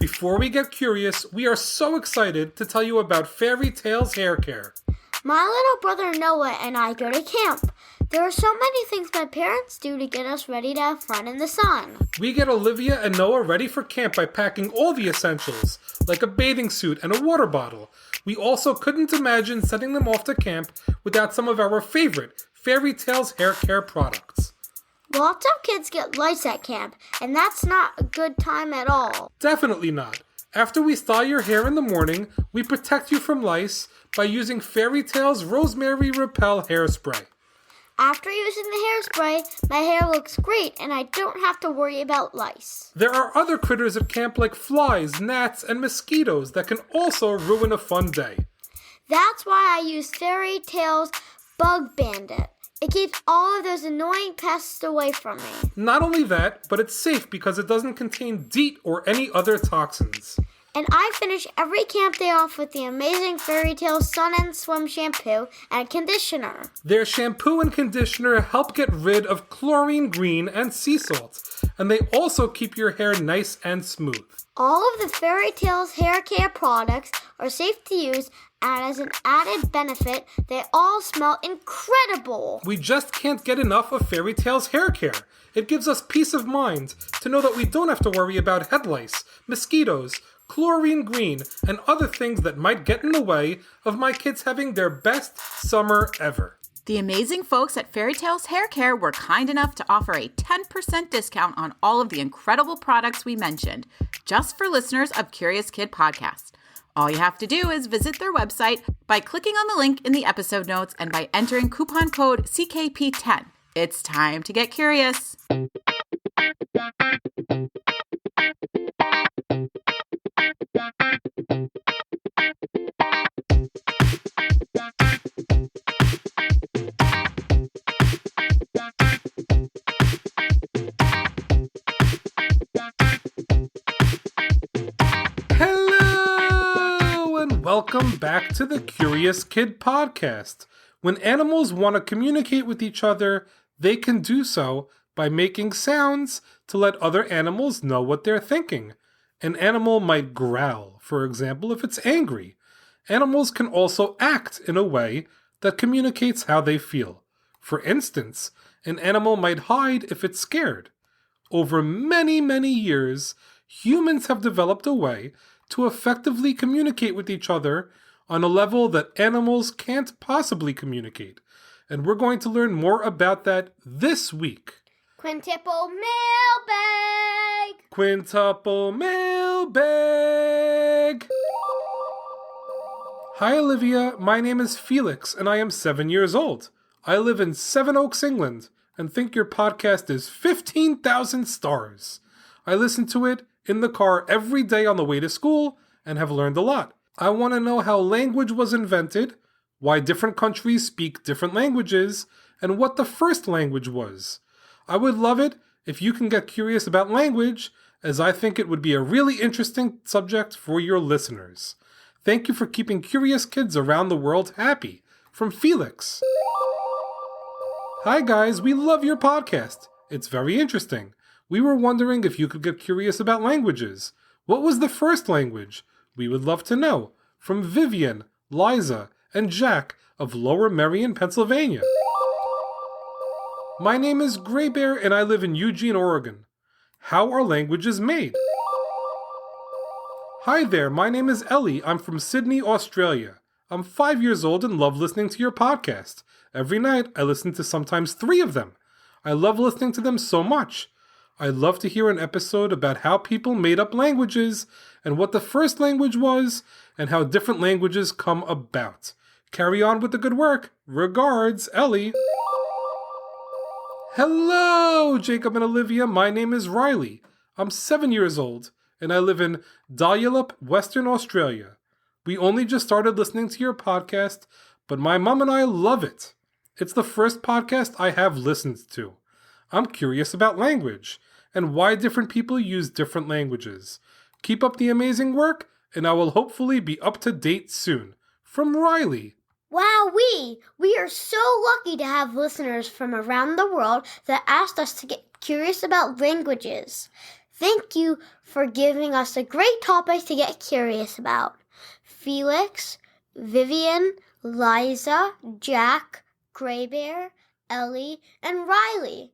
Before we get curious, we are so excited to tell you about Fairy Tales Hair Care. My little brother Noah and I go to camp. There are so many things my parents do to get us ready to have fun in the sun. We get Olivia and Noah ready for camp by packing all the essentials, like a bathing suit and a water bottle. We also couldn't imagine sending them off to camp without some of our favorite Fairy Tales Hair Care products. Lots of kids get lice at camp, and that's not a good time at all. Definitely not. After we style your hair in the morning, we protect you from lice by using Fairy Tales Rosemary Repel Hairspray. After using the hairspray, my hair looks great and I don't have to worry about lice. There are other critters at camp like flies, gnats, and mosquitoes that can also ruin a fun day. That's why I use Fairy Tales Bug Bandit. It keeps all of those annoying pests away from me. Not only that, but it's safe because it doesn't contain DEET or any other toxins. And I finish every camp day off with the amazing Fairy Tales Sun and Swim shampoo and conditioner. Their shampoo and conditioner help get rid of chlorine green and sea salt, and they also keep your hair nice and smooth. All of the Fairy Tales hair care products are safe to use, and as an added benefit, they all smell incredible. We just can't get enough of Fairy Tales hair care. It gives us peace of mind to know that we don't have to worry about head lice, mosquitoes, chlorine green, and other things that might get in the way of my kids having their best summer ever. The amazing folks at Fairy Tales Hair Care were kind enough to offer a 10% discount on all of the incredible products we mentioned, just for listeners of Curious Kid Podcast. All you have to do is visit their website by clicking on the link in the episode notes and by entering coupon code CKP10. It's time to get curious. Hello and welcome back to the Curious Kid Podcast. When animals want to communicate with each other, they can do so by making sounds to let other animals know what they're thinking. An animal might growl, for example, if it's angry. Animals can also act in a way that communicates how they feel. For instance, an animal might hide if it's scared. Over many, many years, humans have developed a way to effectively communicate with each other on a level that animals can't possibly communicate. And we're going to learn more about that this week. Quintuple mailbag! Quintuple mailbag! Hi Olivia, my name is Felix and I am 7 years old. I live in Sevenoaks, England, and think your podcast is 15,000 stars. I listen to it in the car every day on the way to school and have learned a lot. I want to know how language was invented, why different countries speak different languages, and what the first language was. I would love it if you can get curious about language, as I think it would be a really interesting subject for your listeners. Thank you for keeping curious kids around the world happy. From Felix. Hi guys, we love your podcast. It's very interesting. We were wondering if you could get curious about languages. What was the first language? We would love to know. From Vivian, Lyza, and Jack of Lower Merion, Pennsylvania. My name is Greybear and I live in Eugene, Oregon. How are languages made? Hi there, my name is Ellie. I'm from Sydney, Australia. I'm 5 years old and love listening to your podcast. Every night I listen to sometimes 3 of them. I love listening to them so much. I'd love to hear an episode about how people made up languages and what the first language was and how different languages come about. Carry on with the good work. Regards, Ellie. Hello, Jacob and Olivia. My name is Riley. I'm 7 years old and I live in Dalyellup, Western Australia. We only just started listening to your podcast, but my mom and I love it. It's the first podcast I have listened to. I'm curious about language and why different people use different languages. Keep up the amazing work, and I will hopefully be up to date soon. From Riley. Wow, we are so lucky to have listeners from around the world that asked us to get curious about languages. Thank you for giving us a great topic to get curious about. Felix, Vivian, Lyza, Jack, Greybear, Ellie, and Riley.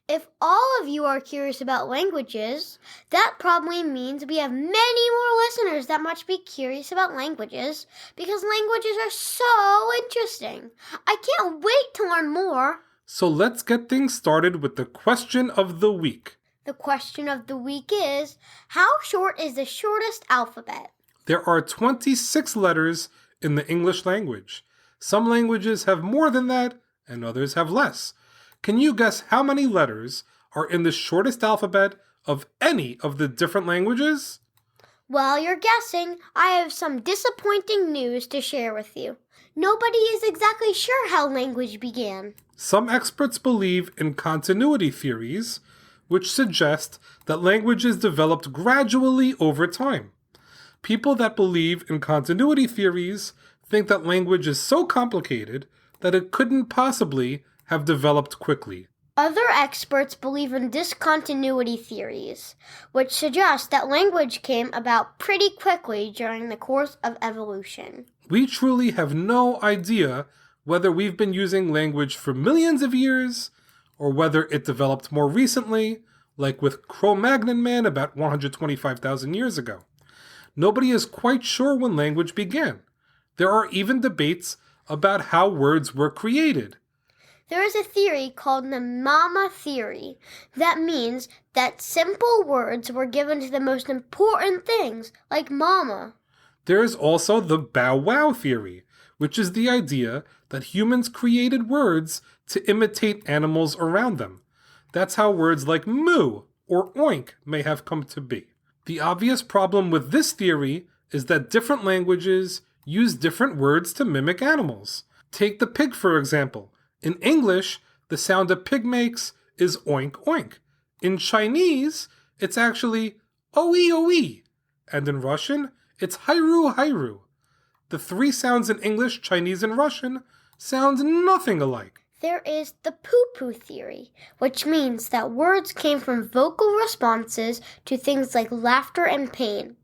If all of you are curious about languages, that probably means we have many more listeners that must be curious about languages because languages are so interesting. I can't wait to learn more. So let's get things started with the question of the week. The question of the week is, how short is the shortest alphabet? There are 26 letters in the English language. Some languages have more than that, and others have less. Can you guess how many letters are in the shortest alphabet of any of the different languages? While you're guessing, I have some disappointing news to share with you. Nobody is exactly sure how language began. Some experts believe in continuity theories, which suggest that languages developed gradually over time. People that believe in continuity theories think that language is so complicated that it couldn't possibly have developed quickly. Other experts believe in discontinuity theories, which suggest that language came about pretty quickly during the course of evolution. We truly have no idea whether we've been using language for millions of years, or whether it developed more recently, like with Cro-Magnon man about 125,000 years ago. Nobody is quite sure when language began. There are even debates about how words were created. There is a theory called the mama theory that means that simple words were given to the most important things, like mama. There is also the bow wow theory, which is the idea that humans created words to imitate animals around them. That's how words like moo or oink may have come to be. The obvious problem with this theory is that different languages use different words to mimic animals. Take the pig, for example. In English, the sound a pig makes is oink oink. In Chinese, it's actually oi oi. And in Russian, it's hairu hairu. The three sounds in English, Chinese, and Russian sound nothing alike. There is the poo-poo theory, which means that words came from vocal responses to things like laughter and pain.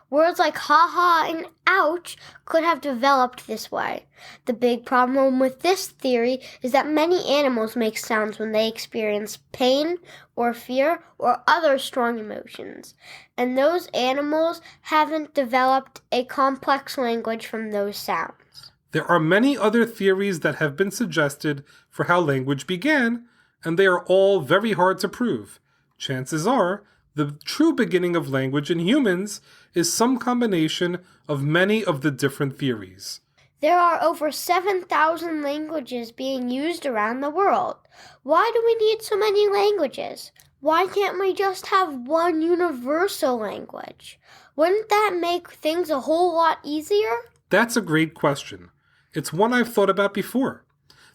Words like ha-ha and ouch could have developed this way. The big problem with this theory is that many animals make sounds when they experience pain or fear or other strong emotions, and those animals haven't developed a complex language from those sounds. There are many other theories that have been suggested for how language began, and they are all very hard to prove. Chances are, the true beginning of language in humans is some combination of many of the different theories. There are over 7,000 languages being used around the world. Why do we need so many languages? Why can't we just have one universal language? Wouldn't that make things a whole lot easier? That's a great question. It's one I've thought about before.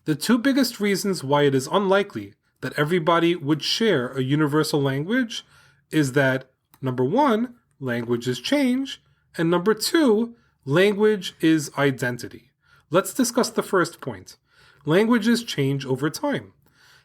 The two biggest reasons why it is unlikely that everybody would share a universal language is that, number one, languages change, and number two, language is identity. Let's discuss the first point. Languages change over time.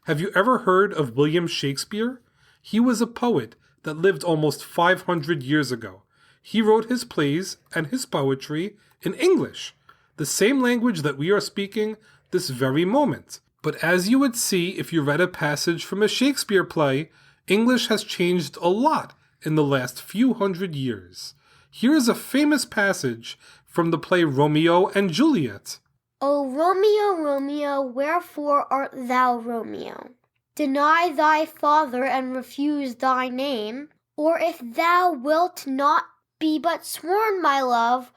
Have you ever heard of William Shakespeare? He was a poet that lived almost 500 years ago. He wrote his plays and his poetry in English, the same language that we are speaking this very moment. But as you would see if you read a passage from a Shakespeare play, English has changed a lot in the last few hundred years. Here is a famous passage from the play Romeo and Juliet. O Romeo, Romeo, wherefore art thou Romeo? Deny thy father and refuse thy name, or if thou wilt not be but sworn, my love,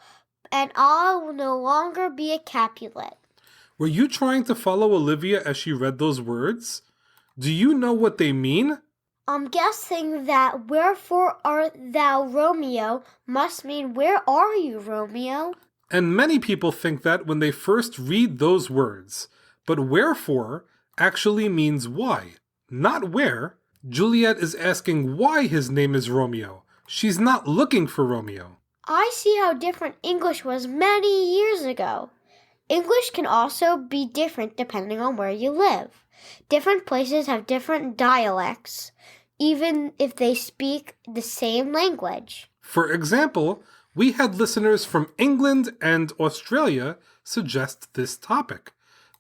and I will no longer be a Capulet. Were you trying to follow Olivia as she read those words? Do you know what they mean? I'm guessing that wherefore art thou Romeo must mean where are you, Romeo? And many people think that when they first read those words. But wherefore actually means why, not where. Juliet is asking why his name is Romeo. She's not looking for Romeo. I see how different English was many years ago. English can also be different depending on where you live. Different places have different dialects. even if they speak the same language. For example, we had listeners from England and Australia suggest this topic.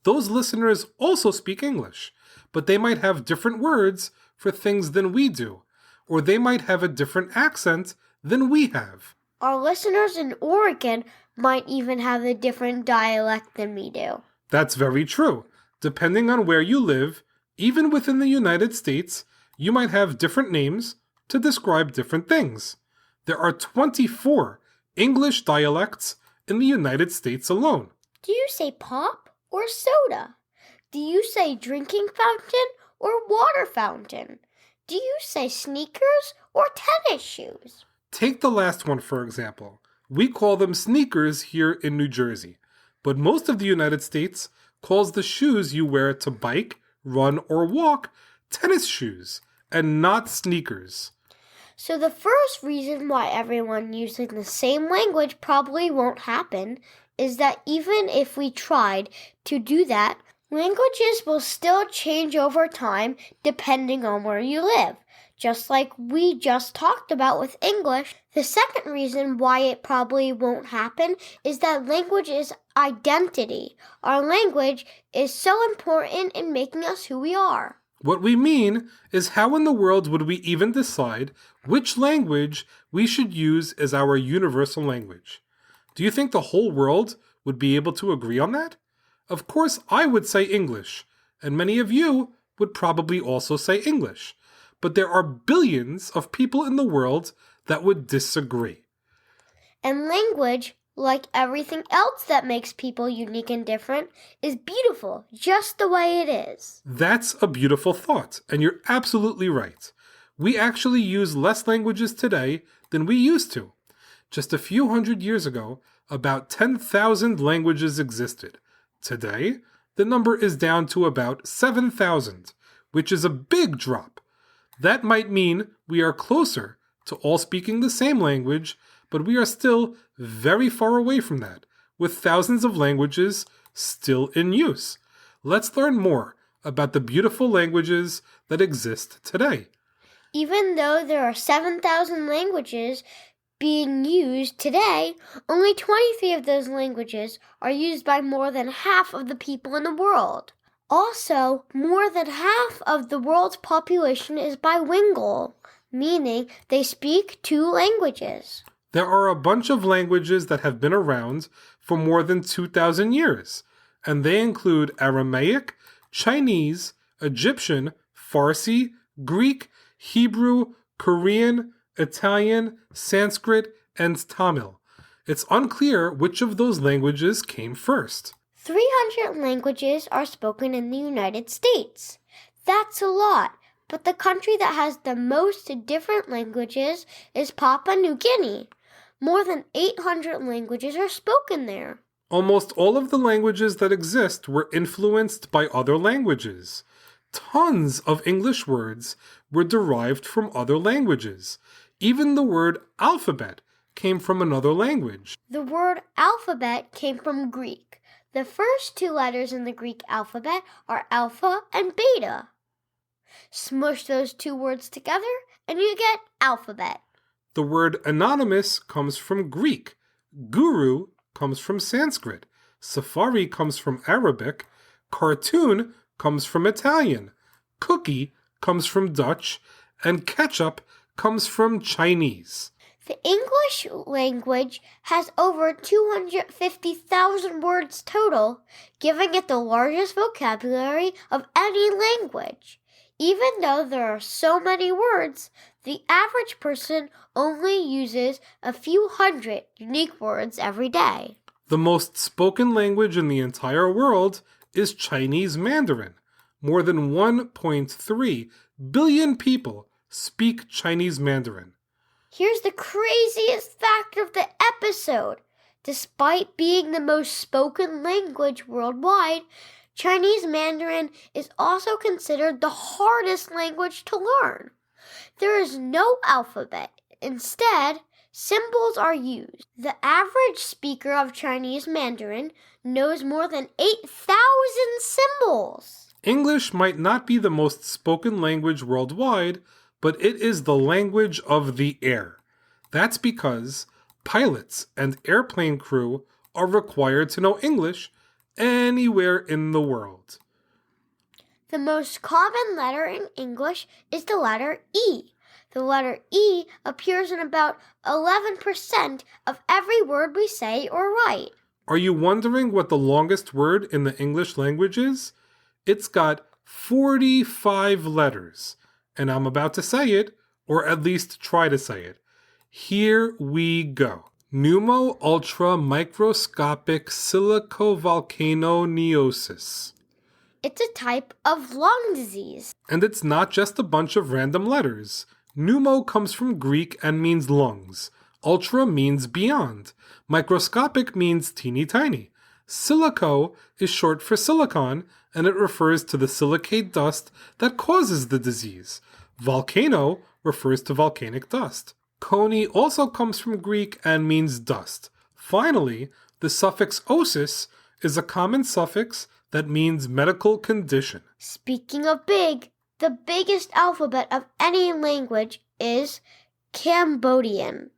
Those listeners also speak English, but they might have different words for things than we do, or they might have a different accent than we have. Our listeners in Oregon might even have a different dialect than we do. That's very true. Depending on where you live, even within the United States, you might have different names to describe different things. There are 24 English dialects in the United States alone. Do you say pop or soda? Do you say drinking fountain or water fountain? Do you say sneakers or tennis shoes? Take the last one, for example. We call them sneakers here in New Jersey, but most of the United States calls the shoes you wear to bike, run, or walk tennis shoes, and not sneakers. So the first reason why everyone using the same language probably won't happen is that even if we tried to do that, languages will still change over time depending on where you live. Just like we just talked about with English, the second reason why it probably won't happen is that language is identity. Our language is so important in making us who we are. What we mean is how in the world would we even decide which language we should use as our universal language? Do you think the whole world would be able to agree on that? Of course, I would say English, and many of you would probably also say English. But there are billions of people in the world that would disagree. And language, like everything else that makes people unique and different, is beautiful just the way it is. That's a beautiful thought, and you're absolutely right. We actually use less languages today than we used to. Just a few hundred years ago, about 10,000 languages existed. Today, the number is down to about 7,000, which is a big drop. That might mean we are closer to all speaking the same language, but we are still very far away from that, with thousands of languages still in use. Let's learn more about the beautiful languages that exist today. Even though there are 7,000 languages being used today, only 23 of those languages are used by more than half of the people in the world. Also, more than half of the world's population is bilingual, meaning they speak 2 languages. There are a bunch of languages that have been around for more than 2,000 years, and they include Aramaic, Chinese, Egyptian, Farsi, Greek, Hebrew, Korean, Italian, Sanskrit, and Tamil. It's unclear which of those languages came first. 300 languages are spoken in the United States. That's a lot, but the country that has the most different languages is Papua New Guinea. More than 800 languages are spoken there. Almost all of the languages that exist were influenced by other languages. Tons of English words were derived from other languages. Even the word alphabet came from another language. The word alphabet came from Greek. The first 2 letters in the Greek alphabet are alpha and beta. Smush those 2 words together and you get alphabet. The word anonymous comes from Greek. Guru comes from Sanskrit. Safari comes from Arabic. Cartoon comes from Italian. Cookie comes from Dutch. And ketchup comes from Chinese. The English language has over 250,000 words total, giving it the largest vocabulary of any language. Even though there are so many words, the average person only uses a few hundred unique words every day. The most spoken language in the entire world is Chinese Mandarin. More than 1.3 billion people speak Chinese Mandarin. Here's the craziest fact of the episode. Despite being the most spoken language worldwide, Chinese Mandarin is also considered the hardest language to learn. There is no alphabet. Instead, symbols are used. The average speaker of Chinese Mandarin knows more than 8,000 symbols. English might not be the most spoken language worldwide, but it is the language of the air. That's because pilots and airplane crew are required to know English anywhere in the world. The most common letter in English is the letter E. The letter E appears in about 11% of every word we say or write. Are you wondering what the longest word in the English language is? It's got 45 letters, and I'm about to say it, or at least try to say it. Here we go. Pneumo ultra microscopic silicovolcanoneosis. It's a type of lung disease. And it's not just a bunch of random letters. Pneumo comes from Greek and means lungs. Ultra means beyond. Microscopic means teeny tiny. Silico is short for silicon, and it refers to the silicate dust that causes the disease. Volcano refers to volcanic dust. Coney also comes from Greek and means dust. Finally, the suffix osis is a common suffix that means medical condition. Speaking of big, the biggest alphabet of any language is Cambodian.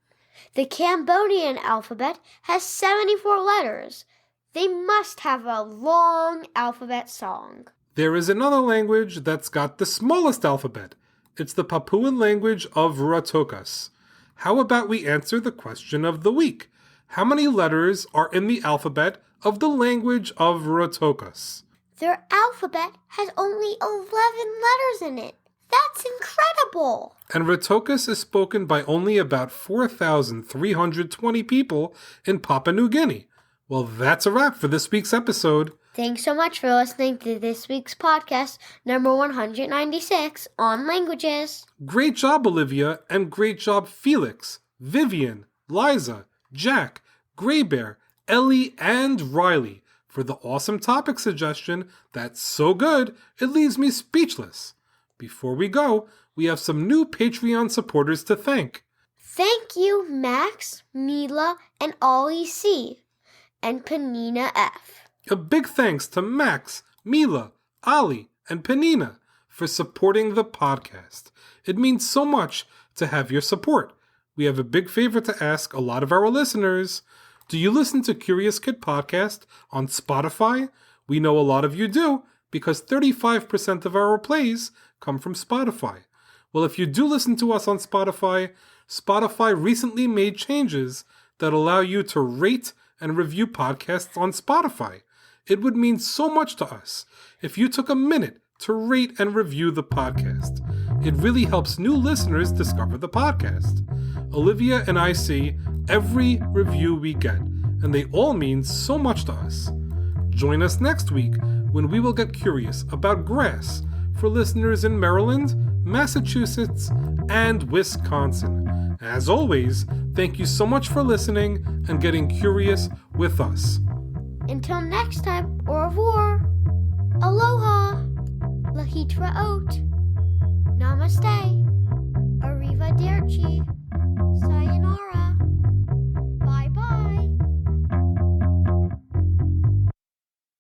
The Cambodian alphabet has 74 letters. They must have a long alphabet song. There is another language that's got the smallest alphabet. It's the Papuan language of Rarotongas. How about we answer the question of the week? How many letters are in the alphabet of the language of Rarotongas? Their alphabet has only 11 letters in it. That's incredible! And Rarotongas is spoken by only about 4,320 people in Papua New Guinea. Well, that's a wrap for this week's episode. Thanks so much for listening to this week's podcast, number 196, on languages. Great job, Olivia, and great job, Felix, Vivian, Lyza, Jack, Greybear, Ellie, and Riley for the awesome topic suggestion that's so good it leaves me speechless. Before we go, we have some new Patreon supporters to thank. Thank you, Max, Mila, and Ollie C., and Panina F. A big thanks to Max, Mila, Ali, and Penina for supporting the podcast. It means so much to have your support. We have a big favor to ask a lot of our listeners. Do you listen to Curious Kid Podcast on Spotify? We know a lot of you do because 35% of our plays come from Spotify. Well, if you do listen to us on Spotify, Spotify recently made changes that allow you to rate and review podcasts on Spotify. It would mean so much to us if you took a minute to rate and review the podcast. It really helps new listeners discover the podcast. Olivia and I see every review we get, and they all mean so much to us. Join us next week when we will get curious about grass for listeners in Maryland, Massachusetts, and Wisconsin. As always, thank you so much for listening and getting curious with us. Until next time, au revoir, aloha, lahitraot, namaste.